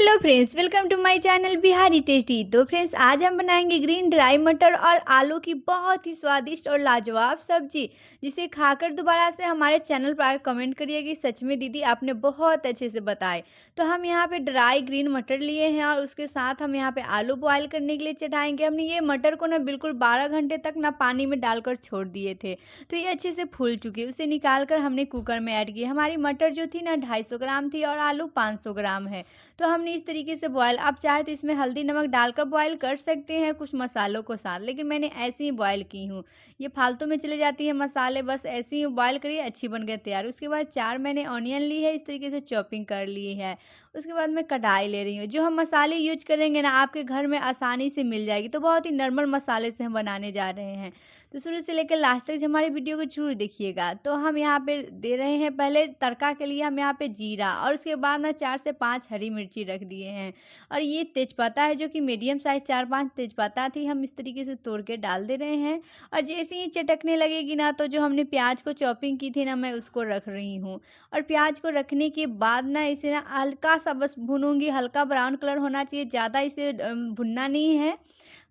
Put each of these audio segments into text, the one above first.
Hello friends, welcome to my channel Bihari tasty. तो friends, आज हम बनाएंगे ग्रीन ड्राई मटर और आलू की बहुत ही स्वादिष्ट और लाजवाब सब्जी, जिसे खाकर दोबारा से हमारे चैनल पर आकर कमेंट करिए कि सच में दीदी आपने बहुत अच्छे से बताए। तो हम यहाँ पे ड्राई ग्रीन मटर लिए हैं और उसके साथ हम यहाँ पे आलू बॉयल करने के लिए चढ़ाएंगे। हमने ये मटर को ना बिल्कुल 12 घंटे तक ना पानी में डालकर छोड़ दिए थे, तो ये अच्छे से फूल चुकी है। उसे निकाल कर हमने कुकर में ऐड किया। हमारी मटर जो थी ना 250 ग्राम थी और आलू 500 ग्राम है। तो हमने इस तरीके से बॉयल, आप चाहे तो इसमें हल्दी नमक डालकर बॉयल कर सकते हैं कुछ मसालों को साथ, लेकिन मैंने ऐसे ही बॉयल की हूँ। ये फालतू में चले जाती है मसाले, बस ऐसे ही बॉयल करिए, अच्छी बन गए तैयार। उसके बाद 4 मैंने ऑनियन ली है, इस तरीके से चॉपिंग कर ली है। उसके बाद मैं कढ़ाई ले रही हूँ। जो हम मसाले यूज करेंगे ना आपके घर में आसानी से मिल जाएगी, तो बहुत ही नॉर्मल मसाले से हम बनाने जा रहे हैं। तो शुरू से लेकर लास्ट तक हमारे वीडियो को जरूर देखिएगा। तो हम यहाँ पे दे रहे हैं, पहले तड़का के लिए हम यहाँ पे जीरा और उसके बाद ना 4 से 5 हरी मिर्ची रख दिए हैं। और ये तेजपत्ता है जो कि मीडियम साइज 4-5 तेजपत्ता थी, हम इस तरीके से तोड़ के डाल दे रहे हैं। और जैसे ही चटकने लगेगी ना, तो जो हमने प्याज को चॉपिंग की थी ना, मैं उसको रख रही हूँ। और प्याज को रखने के बाद ना इसे ना हल्का सा बस भूनूंगी, हल्का ब्राउन कलर होना चाहिए, ज़्यादा इसे भुनना नहीं है,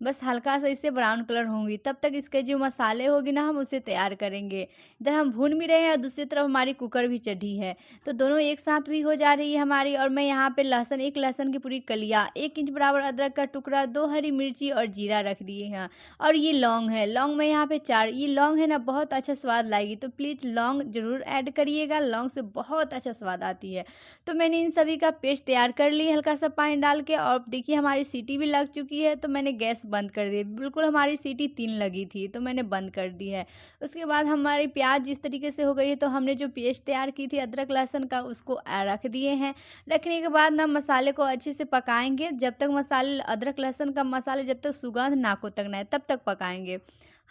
बस हल्का सा इससे ब्राउन कलर होंगी। तब तक इसके जो मसाले होगी ना हम उसे तैयार करेंगे। इधर हम भून भी रहे हैं और दूसरी तरफ हमारी कुकर भी चढ़ी है, तो दोनों एक साथ भी हो जा रही है हमारी। और मैं यहाँ पे लहसुन, एक लहसुन की पूरी कलियाँ, 1 इंच बराबर अदरक का टुकड़ा, 2 हरी मिर्ची और जीरा रख दिए हैं। और ये लौंग है, लौंग मैं यहाँ पे 4, ये लौंग है ना बहुत अच्छा स्वाद लाएगी, तो प्लीज़ लौंग ज़रूर ऐड करिएगा, लौंग से बहुत अच्छा स्वाद आती है। तो मैंने इन सभी का पेस्ट तैयार कर लिया हल्का सा पानी डाल के। और देखिए हमारी सीटी भी लग चुकी है, तो मैंने गैस बंद कर दी। बिल्कुल हमारी सीटी 3 लगी थी, तो मैंने बंद कर दी है। उसके बाद हमारी प्याज जिस तरीके से हो गई है, तो हमने जो पेस्ट तैयार की थी अदरक लहसुन का, उसको रख दिए हैं। रखने के बाद ना मसाले को अच्छे से पकाएंगे, जब तक मसाले, अदरक लहसुन का मसाले जब तक सुगंध नाकों तक ना आए तब तक पकाएंगे।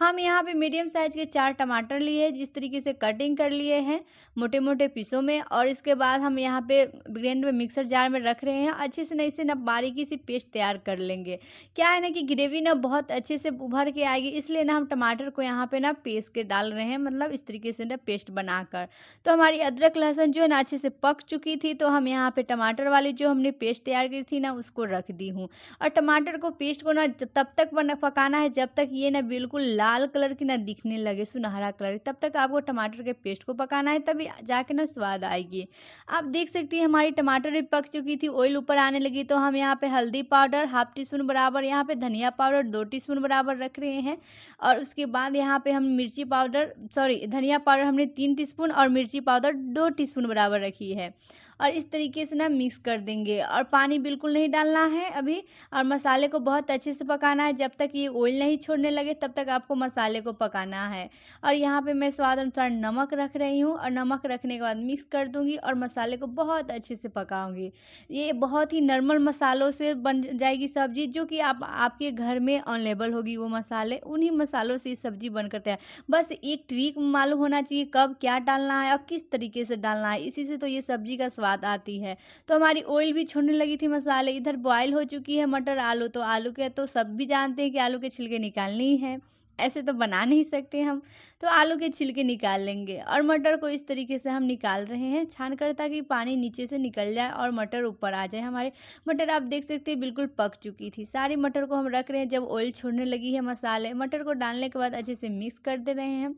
हम यहाँ पे मीडियम साइज के 4 टमाटर लिए, जिस तरीके से कटिंग कर लिए हैं मोटे मोटे पीसों में। और इसके बाद हम यहाँ पे ग्राइंड में मिक्सर जार में रख रहे हैं, अच्छे से ना इसे ना बारीकी सी पेस्ट तैयार कर लेंगे। क्या है ना कि ग्रेवी ना बहुत अच्छे से उभर के आएगी, इसलिए ना हम टमाटर को यहाँ पे ना पीस के डाल रहे हैं, मतलब इस तरीके से ना पेस्ट बनाकर। तो हमारी अदरक लहसुन जो है ना अच्छे से पक चुकी थी, तो हम यहाँ पे टमाटर वाली जो हमने पेस्ट तैयार की थी ना उसको रख दी हूँ। और टमाटर को पेस्ट को ना तब तक पकाना है जब तक ये ना बिल्कुल लाल कलर की ना दिखने लगे, सुनहरा कलर, तब तक आपको टमाटर के पेस्ट को पकाना है, तभी जाके ना स्वाद आएगी। आप देख सकती हैं हमारी टमाटर भी पक चुकी थी, ऑयल ऊपर आने लगी। तो हम यहाँ पे हल्दी पाउडर 1/2 टीस्पून बराबर, यहाँ पे धनिया पाउडर 2 टीस्पून बराबर रख रहे हैं। और उसके बाद यहाँ पे हम मिर्ची पाउडर, सॉरी, धनिया पाउडर हमने 3 टीस्पून और मिर्ची पाउडर 2 टीस्पून बराबर रखी है। और इस तरीके से ना मिक्स कर देंगे, और पानी बिल्कुल नहीं डालना है अभी। और मसाले को बहुत अच्छे से पकाना है, जब तक ये ऑयल नहीं छोड़ने लगे तब तक आपको मसाले को पकाना है। और यहाँ पे मैं स्वाद अनुसार नमक रख रही हूँ, और नमक रखने के बाद मिक्स कर दूँगी और मसाले को बहुत अच्छे से पकाऊँगी। ये बहुत ही नॉर्मल मसालों से बन जाएगी सब्ज़ी, जो कि आप आपके घर में अवेलेबल होगी वो मसाले, उन्हीं मसालों से ये सब्ज़ी बनकर तैयार। बस एक ट्रिक मालूम होना चाहिए कब क्या डालना है और किस तरीके से डालना है, इसी से तो ये सब्ज़ी का स्वाद आती है। तो हमारी ऑयल भी छोड़ने लगी थी, मसाले इधर बॉयल हो चुकी है मटर आलू। तो आलू के तो सब भी जानते हैं कि आलू के छिलके निकालने ही हैं, ऐसे तो बना नहीं सकते हम। तो आलू के छिलके निकाल लेंगे, और मटर को इस तरीके से हम निकाल रहे हैं छान कर, ताकि पानी नीचे से निकल जाए और मटर ऊपर आ जाए। हमारे मटर आप देख सकते हैं बिल्कुल पक चुकी थी। सारी मटर को हम रख रहे हैं, जब ऑयल छोड़ने लगी है मसाले, मटर को डालने के बाद अच्छे से मिक्स कर दे रहे हैं।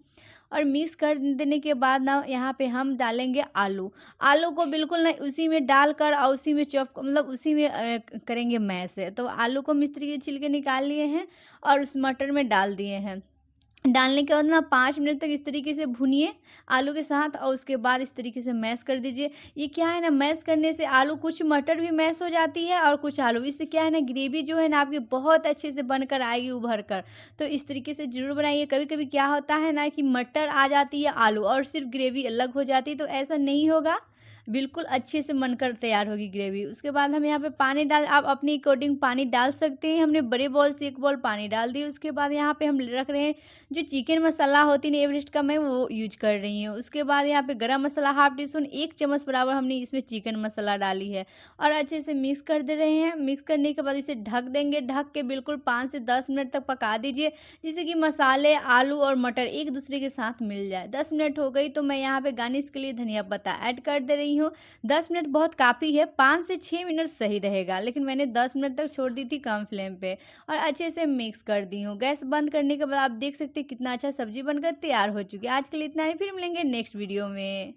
और मिक्स कर देने के बाद ना यहाँ पे हम डालेंगे आलू। आलू को बिल्कुल ना उसी में डालकर और उसी में चॉप, मतलब उसी में करेंगे मैश। तो आलू को मिस्त्री के छिलके निकाल लिए हैं और उस मटर में डाल दिए हैं। डालने के बाद ना 5 मिनट तक इस तरीके से भूनिए आलू के साथ, और उसके बाद इस तरीके से मैश कर दीजिए। ये क्या है ना, मैश करने से आलू, कुछ मटर भी मैश हो जाती है और कुछ आलू, इससे क्या है ना ग्रेवी जो है ना आपकी बहुत अच्छे से बनकर आएगी उभर कर। तो इस तरीके से ज़रूर बनाइए। कभी-कभी क्या होता है ना कि मटर आ जाती है आलू और सिर्फ़ ग्रेवी अलग हो जाती है, तो ऐसा नहीं होगा। बिल्कुल अच्छे से बनकर तैयार होगी ग्रेवी। उसके बाद हम यहाँ पे पानी डाल, आप अपने अकॉर्डिंग पानी डाल सकते हैं। हमने बड़े बॉल से 1 बॉल पानी डाल दी। उसके बाद यहाँ पे हम रख रहे हैं जो चिकन मसाला होती है ना एवरेस्ट का, मैं वो यूज़ कर रही हूँ। उसके बाद यहाँ पे गरम मसाला 1/2 टीस्पून, 1 चम्मच बराबर हमने इसमें चिकन मसाला डाली है, और अच्छे से मिक्स कर दे रहे हैं। मिक्स करने के बाद इसे ढक देंगे। ढक के बिल्कुल 5 से 10 मिनट तक पका दीजिए, जिससे कि मसाले, आलू और मटर एक दूसरे के साथ मिल जाए। 10 मिनट हो गई, तो मैं यहाँ पे गार्निश के लिए धनिया पत्ता ऐड कर दे रही रही हूँ। 10 मिनट बहुत काफ़ी है, 5 से 6 मिनट सही रहेगा, लेकिन मैंने 10 मिनट तक छोड़ दी थी कम फ्लेम पे और अच्छे से मिक्स कर दी हूँ। गैस बंद करने के बाद आप देख सकते हैं कितना अच्छा सब्ज़ी बनकर तैयार हो चुकी है। आज के लिए इतना ही, फिर मिलेंगे नेक्स्ट वीडियो में।